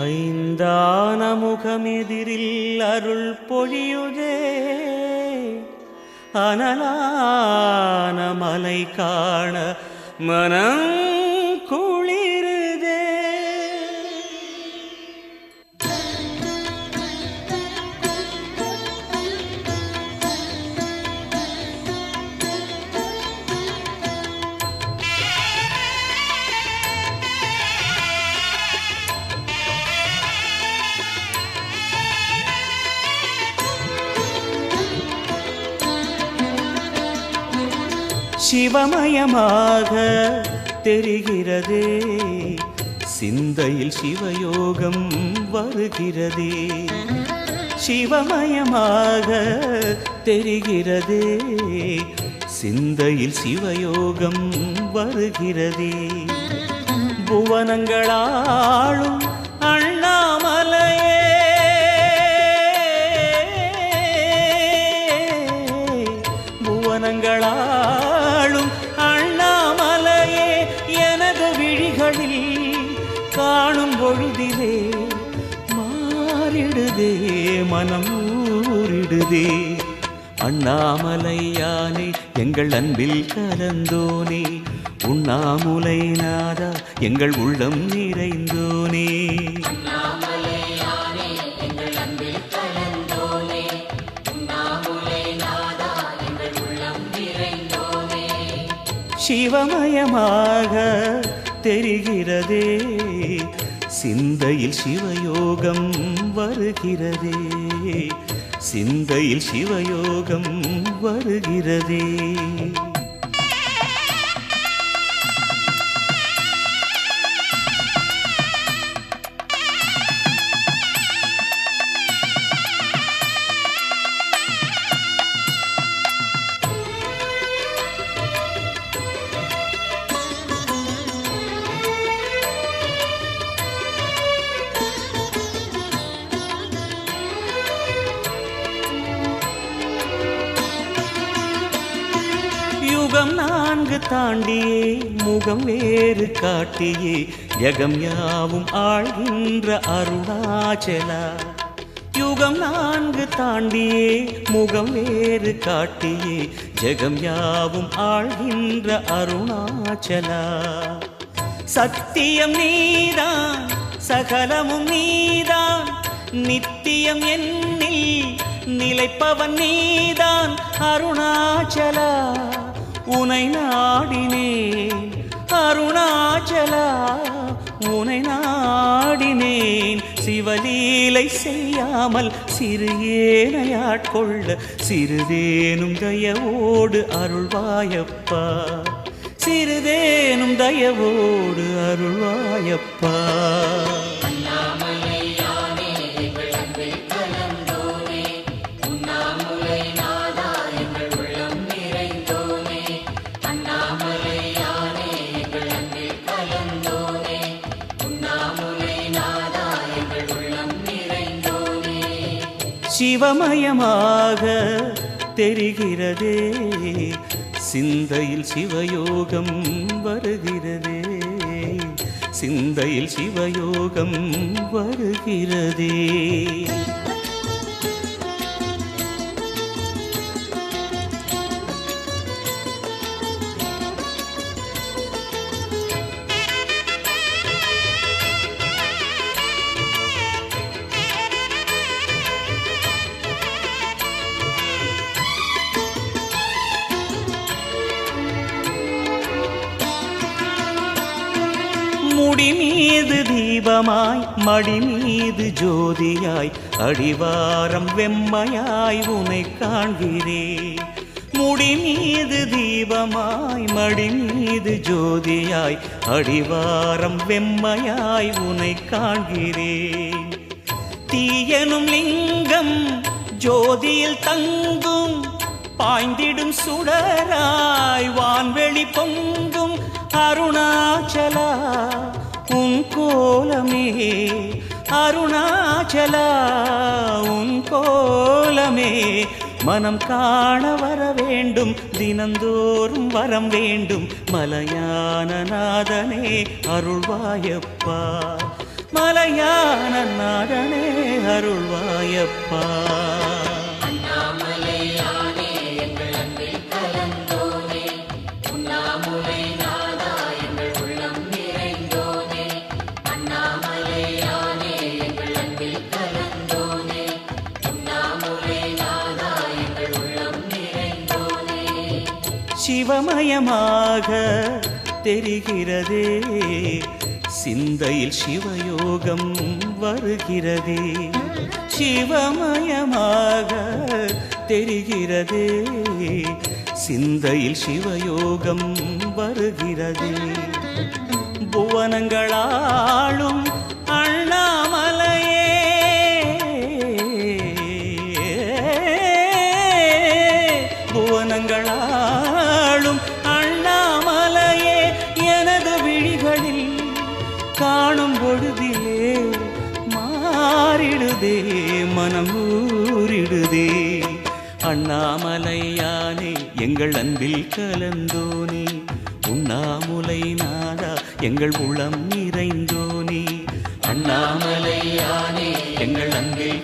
ஐந்தான முகமெதிரில் அருள் பொழியுதே, அனலான மலை காண மனம் குளிருதே. சிவமயமாக தெரிகிறதே, சிந்தையில் சிவயோகம் வருகிறதே. சிவமயமாக தெரிகிறதே, சிந்தையில் சிவயோகம் வருகிறதே. புவனங்களாளும் அண்ணாமலையே, புவனங்களாளும் அண்ணாமலையே, எனது விழிகளில் காணும் பொழுதிலே மாறிடுதே, மனம் ஊறிடுதே. அண்ணாமலையானே எங்கள் அன்பில் கலந்தோனே, உண்ணாமுலை நாதா எங்கள் உள்ளம் நிறைந்தோனே. சிவமயமாக தெரிகிறதே, சிந்தையில் சிவயோகம் வருகிறதே, சிந்தையில் சிவயோகம் வருகிறதே. யுகம் 4 தாண்டியே முகம் வேறு காட்டியே, யகம் யாவும் ஆழ்கின்ற அருணாச்சலா. யுகம் 4 தாண்டியே முகம் வேறு காட்டியே, ஜகம் யாவும் ஆழ்கின்ற அருணாச்சலா. சத்தியம் நீதான், சகலமும் நீதான், நித்தியம் என்னில் நிலைப்பவன் நீதான் அருணாச்சலா. உனை நாடினேன் அருணாச்சலா, உனை நாடினேன். சிவலீலை செய்யாமல் சிறு ஏனையாட்கொள்ள சிறிதேனும் தயவோடு அருள்வாயப்பா, சிறிதேனும் தயவோடு அருள்வாயப்பா. சிவமயமாக தெரிகிறதே, சிந்தையில் சிவயோகம் வருகிறதே, சிந்தையில் சிவயோகம் வருகிறதே. முடி மீது தீபமாய் மடி மீது ஜோதியாய், அடிவாரம் வெம்மையாய் உனை காண்கிறேன். முடி மீது தீபமாய் மடி மீது ஜோதியாய், அடிவாரம் வெம்மையாய் உனை காண்கிறேன். தீயனும் லிங்கம் ஜோதியில் தங்கும், பாய்ந்திடும் சுடராய் வான்வெளி பொங்கும் அருணாச்சலா. உன் கோலமே அருணாச்சலா, உன் கோலமே மனம் காண வர வேண்டும், தினந்தோறும் வரம் வேண்டும். மலையான நாதனே அருள்வாயப்பா, மலையான நாதனே அருள்வாயப்பா. சிவமயமாக தெரிகிறதே, சிந்தையில் சிவயோகம் வருகிறதே. சிவமயமாக தெரிகிறதே, சிந்தையில் சிவயோகம் வருகிறதே. புவனங்களாளும் அண்ணாமலையே, புவனங்களாளும் அண்ணாமலையே, எனது விழிகளில் காணும் பொழுதிலே மாறிடுதே, மனம் ஊறிடுதே. அண்ணாமலையானே எங்கள் அன்பில் கலந்தோனே, உண்ணாமுலை நாதா எங்கள் உளம் நிறைந்தோனே. அண்ணாமலையானே எங்கள் அன்பில்